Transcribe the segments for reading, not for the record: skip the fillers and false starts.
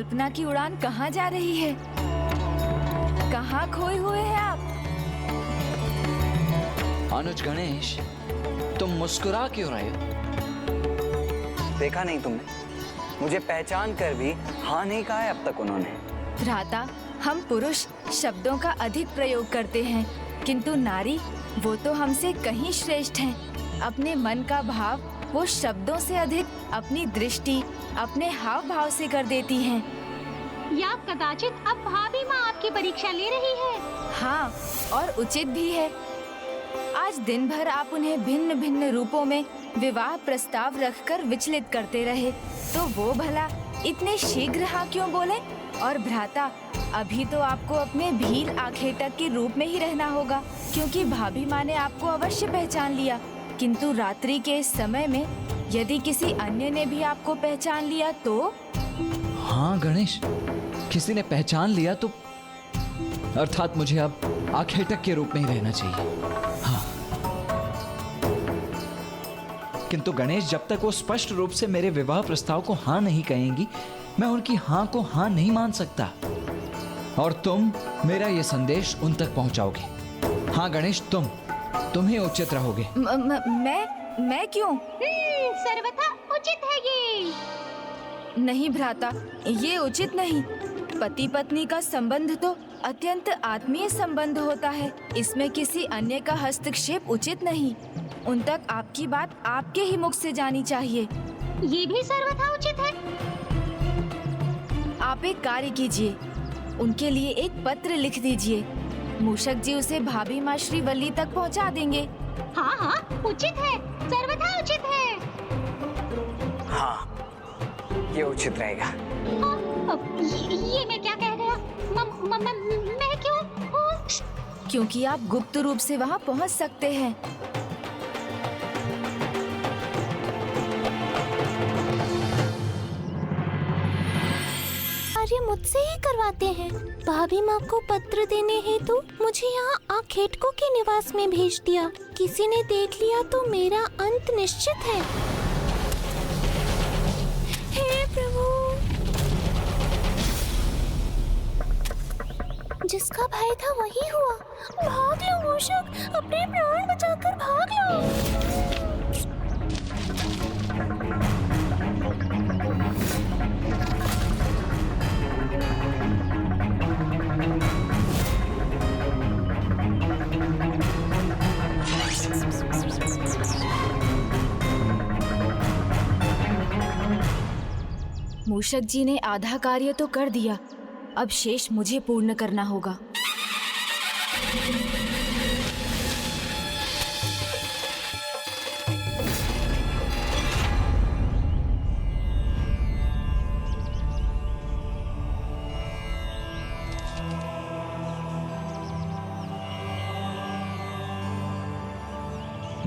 कल्पना की उड़ान कहाँ जा रही है? कहाँ खोए हुए हैं आप? अनुज गणेश, तुम मुस्कुरा क्यों रहे हो? देखा नहीं तुमने? मुझे पहचान कर भी हाँ नहीं कहा है अब तक उन्होंने। भ्राता, हम पुरुष शब्दों का अधिक प्रयोग करते हैं, किंतु नारी वो तो हमसे कहीं श्रेष्ठ हैं। अपने मन का भाव वो शब्दों से अधिक अपनी दृष्टि, अपने हाव भाव से कर देती हैं। या कदाचित अब भाभी माँ आपकी परीक्षा ले रही है। हाँ, और उचित भी है। आज दिन भर आप उन्हें भिन्न भिन्न रूपों में विवाह प्रस्ताव रखकर विचलित करते रहे, तो वो भला इतने शीघ्र हाँ क्यों बोले? और भ्राता, अभी तो आपको अपने भील आखेटक के रूप में ही रहना होगा, क्योंकि भाभी माँ ने आपको अवश्य पहचान लिया। किंतु रात्रि के इस समय में यदि किसी अन्य ने भी आपको पहचान लिया तो? हाँ गणेश, किसी ने पहचान लिया तो अर्थात मुझे अब आखेटक के रूप में ही रहना चाहिए। हाँ, किंतु गणेश, जब तक वो स्पष्ट रूप से मेरे विवाह प्रस्ताव को हाँ नहीं कहेंगी, मैं उनकी हाँ को हाँ नहीं मान सकता। और तुम मेरा ये संदेश उन तक पहुंचाओगे। हाँ गणेश, तुम ही उचित रहोगे। मैं क्यों? सर्वथा उचित है ये। नहीं भ्राता, ये उचित नहीं। पति पत्नी का संबंध तो अत्यंत आत्मीय संबंध होता है, इसमें किसी अन्य का हस्तक्षेप उचित नहीं। उन तक आपकी बात आपके ही मुख से जानी चाहिए। ये भी सर्वथा उचित है। आप एक कार्य कीजिए, उनके लिए एक पत्र लिख दीजिए। मूषक जी उसे भाभी माँ श्री वल्ली तक पहुँचा देंगे। हाँ हाँ, उचित है, सर्वथा उचित है। हाँ, ये उचित रहेगा। ये मैं क्या कह गया? मैं क्यों? क्योंकि आप गुप्त रूप से वहाँ पहुँच सकते हैं। कार्य मुझसे ही करवाते हैं। भाभी माँ को पत्र देने हेतु मुझे यहाँ आखेटकों के निवास में भेज दिया। किसी ने देख लिया तो मेरा अंत निश्चित है। हे प्रभु, जिसका भय था वही हुआ। भाग लो मूषक, अपने प्राण बचाकर भाग लो। मूषक जी ने आधा कार्य तो कर दिया, अब शेष मुझे पूर्ण करना होगा।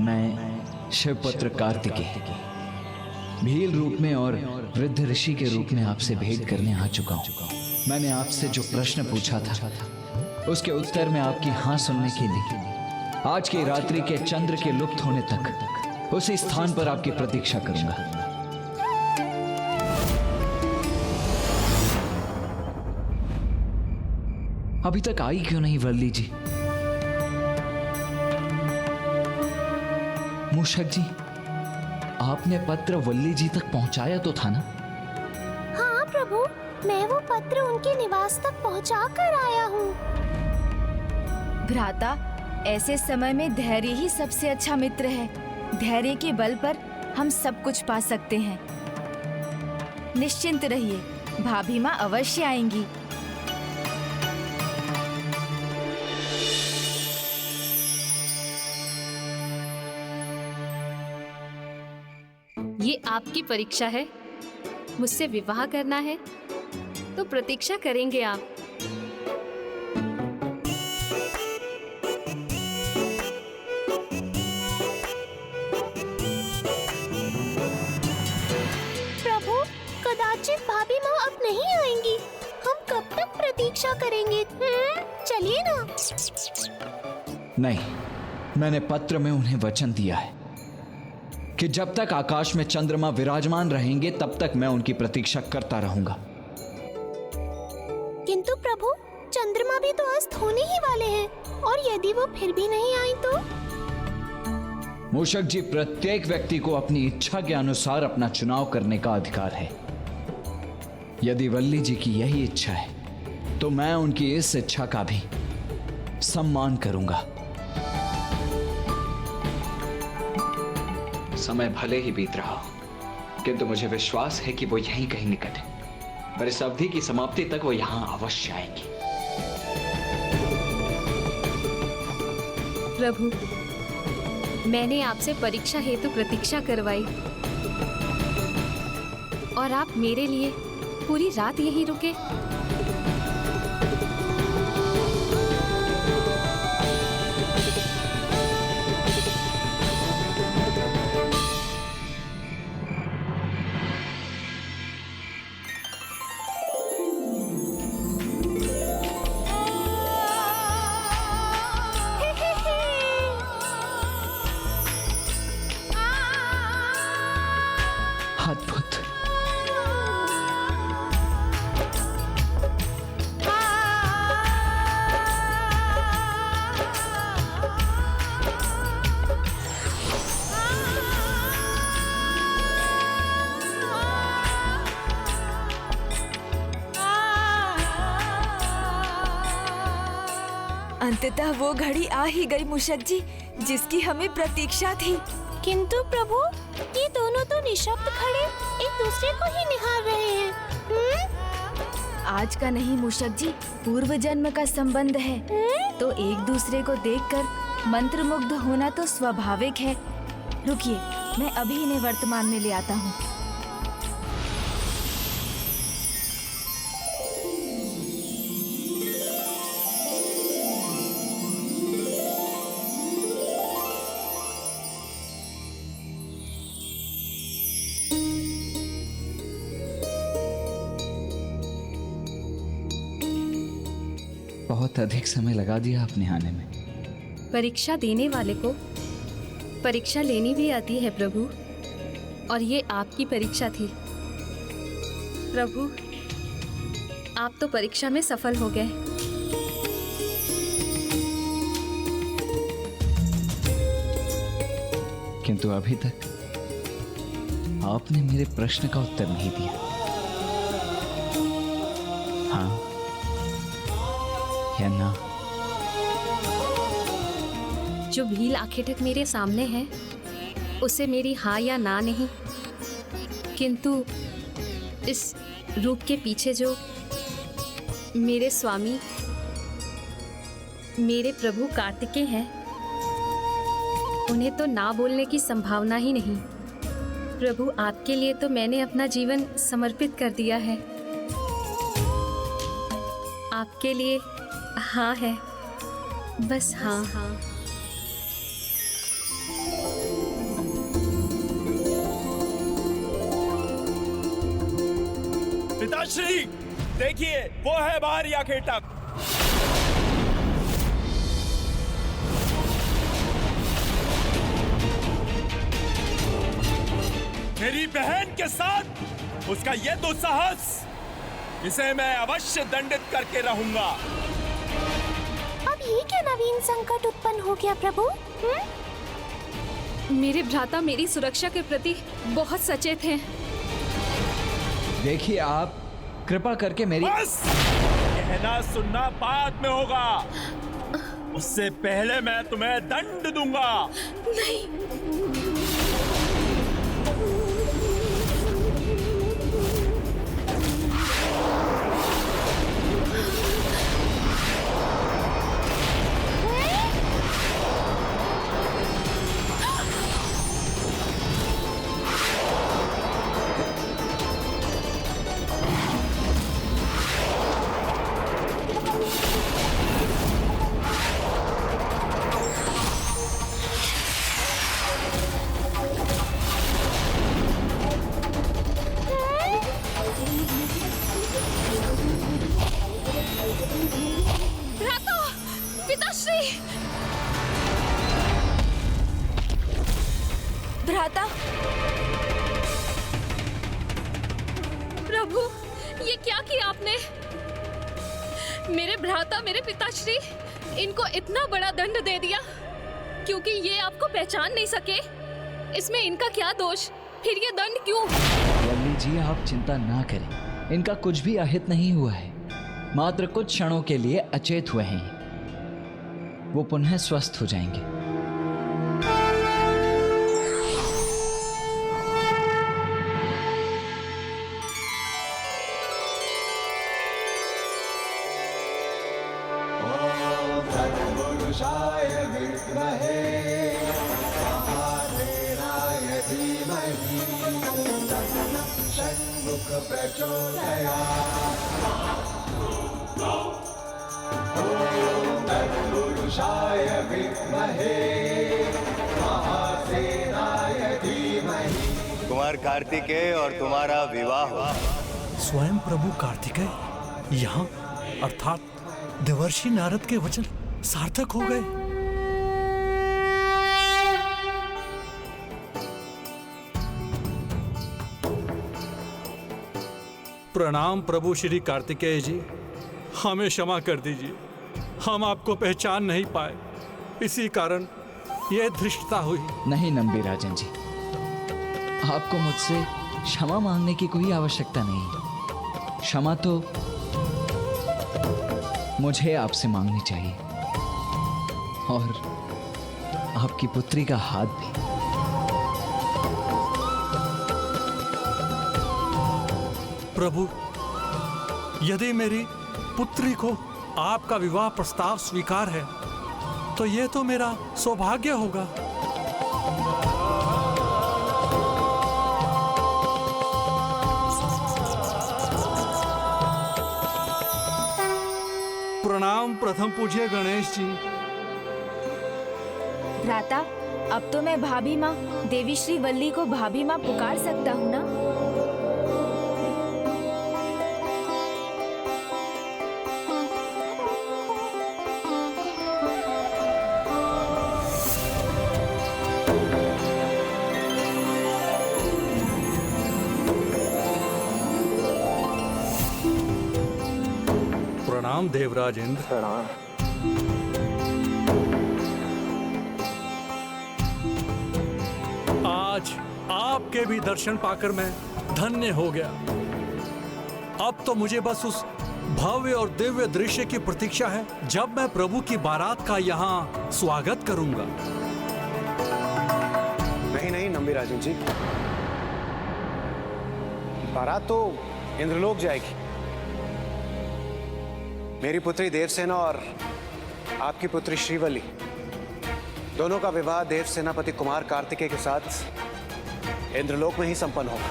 मैं शिवपुत्र कार्तिकेय भील रूप में और वृद्ध ऋषि के रूप में आपसे भेंट करने आ चुका हूँ। मैंने आपसे जो प्रश्न पूछा था उसके उत्तर में आपकी हाँ सुनने के लिए आज की रात्रि के चंद्र के लुप्त होने तक उसी स्थान पर आपकी प्रतीक्षा करूंगा। अभी तक आई क्यों नहीं वल्ली जी? मूषक जी, आपने पत्र वल्ली जी तक पहुंचाया तो था ना? हाँ प्रभु, मैं वो पत्र उनके निवास तक पहुंचा कर आया हूँ। भ्राता, ऐसे समय में धैर्य ही सबसे अच्छा मित्र है। धैर्य के बल पर हम सब कुछ पा सकते हैं। निश्चिंत रहिए, भाभी माँ अवश्य आएंगी। ये आपकी परीक्षा है। मुझसे विवाह करना है तो प्रतीक्षा करेंगे आप। प्रभु, कदाचित भाभी माँ अब नहीं आएंगी। हम कब तक प्रतीक्षा करेंगे? चलिए ना। नहीं, मैंने पत्र में उन्हें वचन दिया है कि जब तक आकाश में चंद्रमा विराजमान रहेंगे तब तक मैं उनकी प्रतीक्षा करता रहूंगा। किंतु प्रभु, चंद्रमा भी तो अस्त होने ही वाले हैं, और यदि वो फिर भी नहीं आई तो? मूषक जी, प्रत्येक व्यक्ति को अपनी इच्छा के अनुसार अपना चुनाव करने का अधिकार है। यदि वल्ली जी की यही इच्छा है तो मैं उनकी इस इच्छा का भी सम्मान करूंगा। समय भले ही बीत रहा हो, किंतु मुझे विश्वास है कि वो यहीं कहीं निकट है और इस अवधि की समाप्ति तक वो यहां अवश्य आएंगी। प्रभु, मैंने आपसे परीक्षा हेतु प्रतीक्षा करवाई और आप मेरे लिए पूरी रात यहीं रुके। अद्भुत। अंततः वो घड़ी आ ही गई मूषक जी, जिसकी हमें प्रतीक्षा थी। किंतु प्रभु, ये दोनों तो निशब्द खड़े एक दूसरे को ही निहार रहे हैं। आज का नहीं मूषक जी, पूर्व जन्म का संबंध है, तो एक दूसरे को देखकर मंत्रमुग्ध होना तो स्वाभाविक है। रुकिए, मैं अभी इन्हें वर्तमान में ले आता हूँ। बहुत अधिक समय लगा दिया आपने आने में। परीक्षा देने वाले को परीक्षा लेनी भी आती है प्रभु, और ये आपकी परीक्षा थी। प्रभु, आप तो परीक्षा में सफल हो गए। किंतु अभी तक आपने मेरे प्रश्न का उत्तर नहीं दिया। हाँ या ना? जो भील आखिर तक मेरे सामने है, उसे मेरी हाँ या ना नहीं, किंतु इस रूप के पीछे जो मेरे स्वामी, मेरे प्रभु कार्तिकेय हैं, उन्हें तो ना बोलने की संभावना ही नहीं। प्रभु, आपके लिए तो मैंने अपना जीवन समर्पित कर दिया है। आपके लिए हाँ है, बस हाँ। पिताश्री, देखिए वो है बाहर या केटक। मेरी बहन के साथ उसका ये दुस्साहस, इसे मैं अवश्य दंडित करके रहूंगा। अब ये क्या नवीन संकट उत्पन्न हो गया प्रभु? मेरे भ्राता मेरी सुरक्षा के प्रति बहुत सचेत हैं। देखिए, आप कृपा करके मेरी बस! कहना सुनना बाद में होगा, उससे पहले मैं तुम्हें दंड दूंगा। नहीं। मेरे भ्राता, मेरे पिताश्री, इनको इतना बड़ा दंड दे दिया क्योंकि ये आपको पहचान नहीं सके। इसमें इनका क्या दोष? फिर ये दंड क्यों? वल्ली जी, आप चिंता ना करें, इनका कुछ भी अहित नहीं हुआ है। मात्र कुछ क्षणों के लिए अचेत हुए हैं, वो पुनः स्वस्थ हो जाएंगे। कुमार कार्तिकेय और तुम्हारा विवाह हो। स्वयं प्रभु कार्तिकेय यहाँ, अर्थात देवर्षि नारद के वचन सार्थक हो गए। प्रणाम प्रभु श्री कार्तिकेय जी, हमें क्षमा कर दीजिए, हम आपको पहचान नहीं पाए, इसी कारण यह धृष्टता हुई। नहीं नंबी राजन जी, आपको मुझसे क्षमा मांगने की कोई आवश्यकता नहीं। क्षमा तो मुझे आपसे मांगनी चाहिए, और आपकी पुत्री का हाथ भी। प्रभु, यदि मेरी पुत्री को आपका विवाह प्रस्ताव स्वीकार है तो यह तो मेरा सौभाग्य होगा। प्रणाम प्रथम पूज्य गणेश जी। भ्राता, अब तो मैं भाभी माँ देवी श्री वल्ली को भाभी माँ पुकार सकता हूँ ना? प्रणाम देवराज इंद्र। प्रणाम। आज आपके भी दर्शन पाकर मैं धन्य हो गया। अब तो मुझे बस उस भव्य और दिव्य दृश्य की प्रतीक्षा है जब मैं प्रभु की बारात का यहाँ स्वागत करूंगा। नहीं नहीं नंबी राजन जी, बारात तो इंद्रलोक जाएगी। मेरी पुत्री देवसेना और आपकी पुत्री श्रीवल्ली, दोनों का विवाह देव सेनापति कुमार कार्तिकेय के साथ इंद्रलोक में ही संपन्न होगा।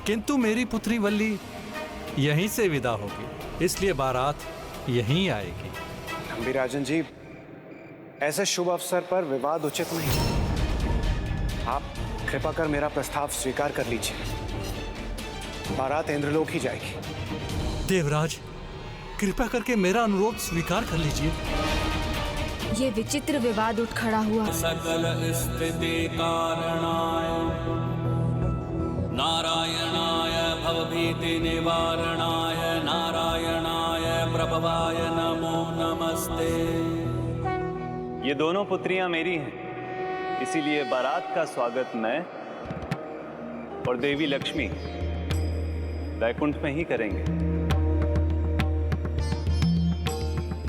किंतु मेरी पुत्री वल्ली यहीं से विदा होगी, इसलिए बारात यहीं आएगी। नंबी राजन जी, ऐसे शुभ अवसर पर विवाद उचित नहीं। आप कृपा कर मेरा प्रस्ताव स्वीकार कर लीजिए। बारात इंद्रलोक ही जाएगी। देवराज, कृपया करके मेरा अनुरोध स्वीकार कर लीजिए। ये विचित्र विवाद उठ खड़ा हुआ। सकल स्थिति कारणाय नारायणाय भवभीति निवारणाय नारायणाय प्रभवाय नमो नमस्ते। ये दोनों पुत्रियां मेरी हैं, इसीलिए बारात का स्वागत मैं और देवी लक्ष्मी वैकुंठ में ही करेंगे।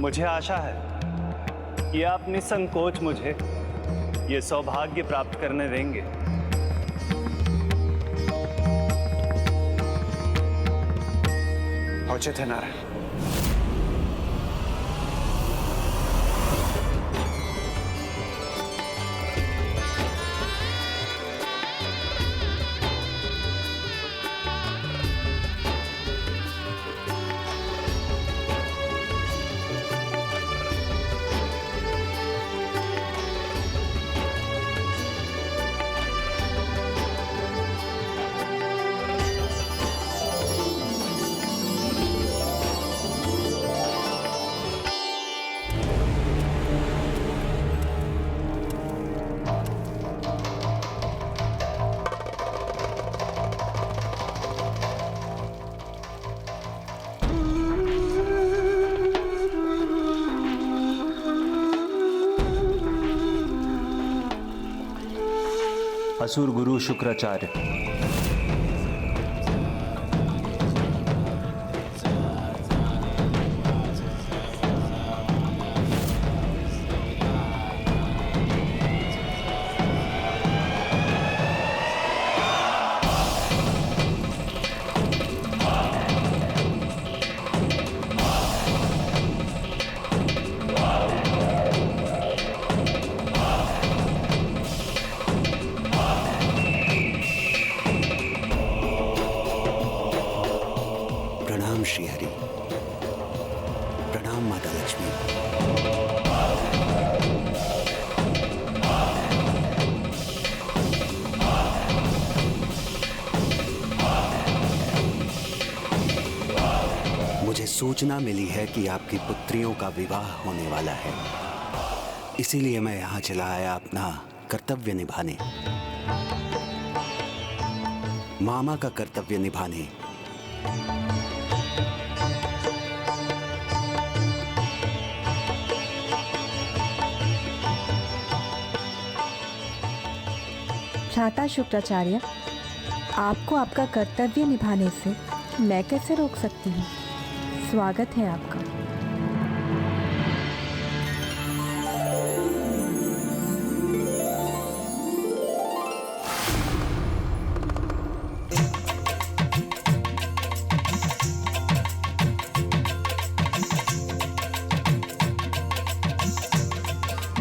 मुझे आशा है कि आप निसंकोच मुझे ये सौभाग्य प्राप्त करने देंगे। औचित है नारायण। असुर गुरु शुक्राचार्य। प्रणाम श्री हरि, प्रणाम माता लक्ष्मी। मुझे सूचना मिली है कि आपकी पुत्रियों का विवाह होने वाला है, इसीलिए मैं यहाँ चला आया अपना कर्तव्य निभाने, मामा का कर्तव्य निभाने। भ्राता शुक्राचार्य, आपको आपका कर्तव्य निभाने से मैं कैसे रोक सकती हूँ? स्वागत है आपका।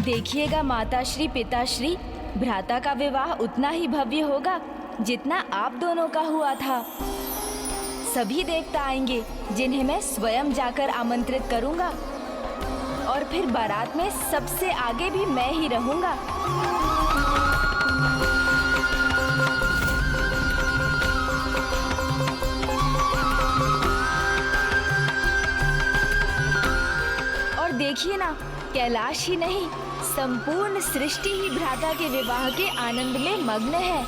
देखिएगा माताश्री पिताश्री, भ्राता का विवाह उतना ही भव्य होगा जितना आप दोनों का हुआ था। सभी देवता आएंगे जिन्हें मैं स्वयं जाकर आमंत्रित करूंगा, और फिर बारात में सबसे आगे भी मैं ही रहूंगा। और देखिए ना, कैलाश ही नहीं, संपूर्ण सृष्टि ही भ्राता के विवाह के आनंद में मग्न है।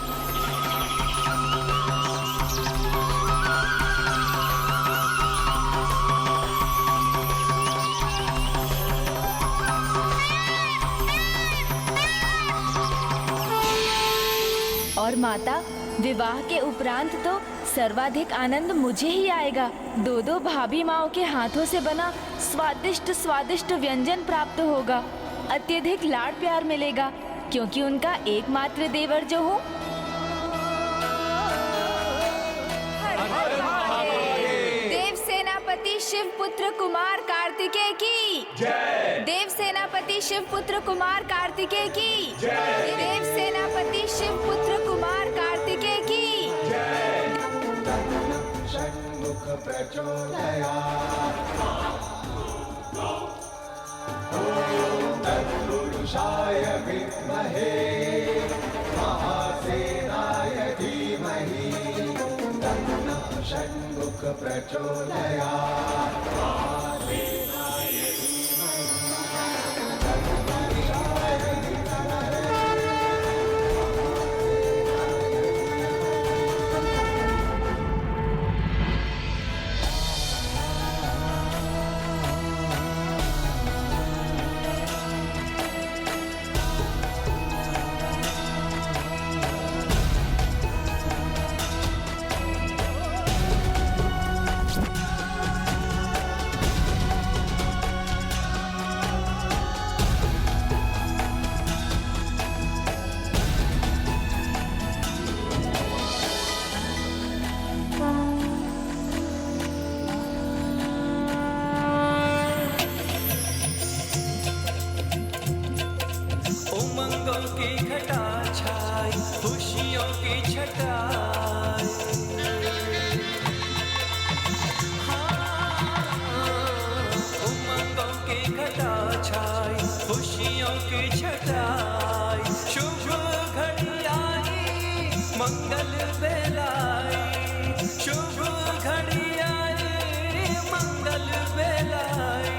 और माता, विवाह के उपरांत तो सर्वाधिक आनंद मुझे ही आएगा। दो दो भाभी माओं के हाथों से बना स्वादिष्ट स्वादिष्ट व्यंजन प्राप्त होगा। अत्यधिक लाड़ प्यार मिलेगा, क्योंकि उनका एकमात्र देवर जो हूँ। देव सेनापति शिव पुत्र कुमार कार्तिकेय की जय। देव सेनापति शिव पुत्र कुमार कार्तिकेय की जय। देव सेनापति शिव पुत्र कुमार कार्तिकेय की जय। षण्मुख प्रचोदयात्। तत्पुरुषाय विद्महे महासेनाय धीमहि तन्नः षण्मुख प्रचोदयात्। महासेनाय धीमहि तत्पुरुषाय विद्महे। उमंगों की घटा छाई, खुशियों की छटा आई। उमंगों की घटा छाई, खुशियों की छटा आई। शुभ घड़ी आई, मंगल बेलाई। शुभ घड़ी आई, मंगल बेलाई।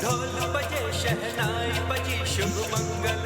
ढोल बजे, शहनाई बजी, शुभ मंगल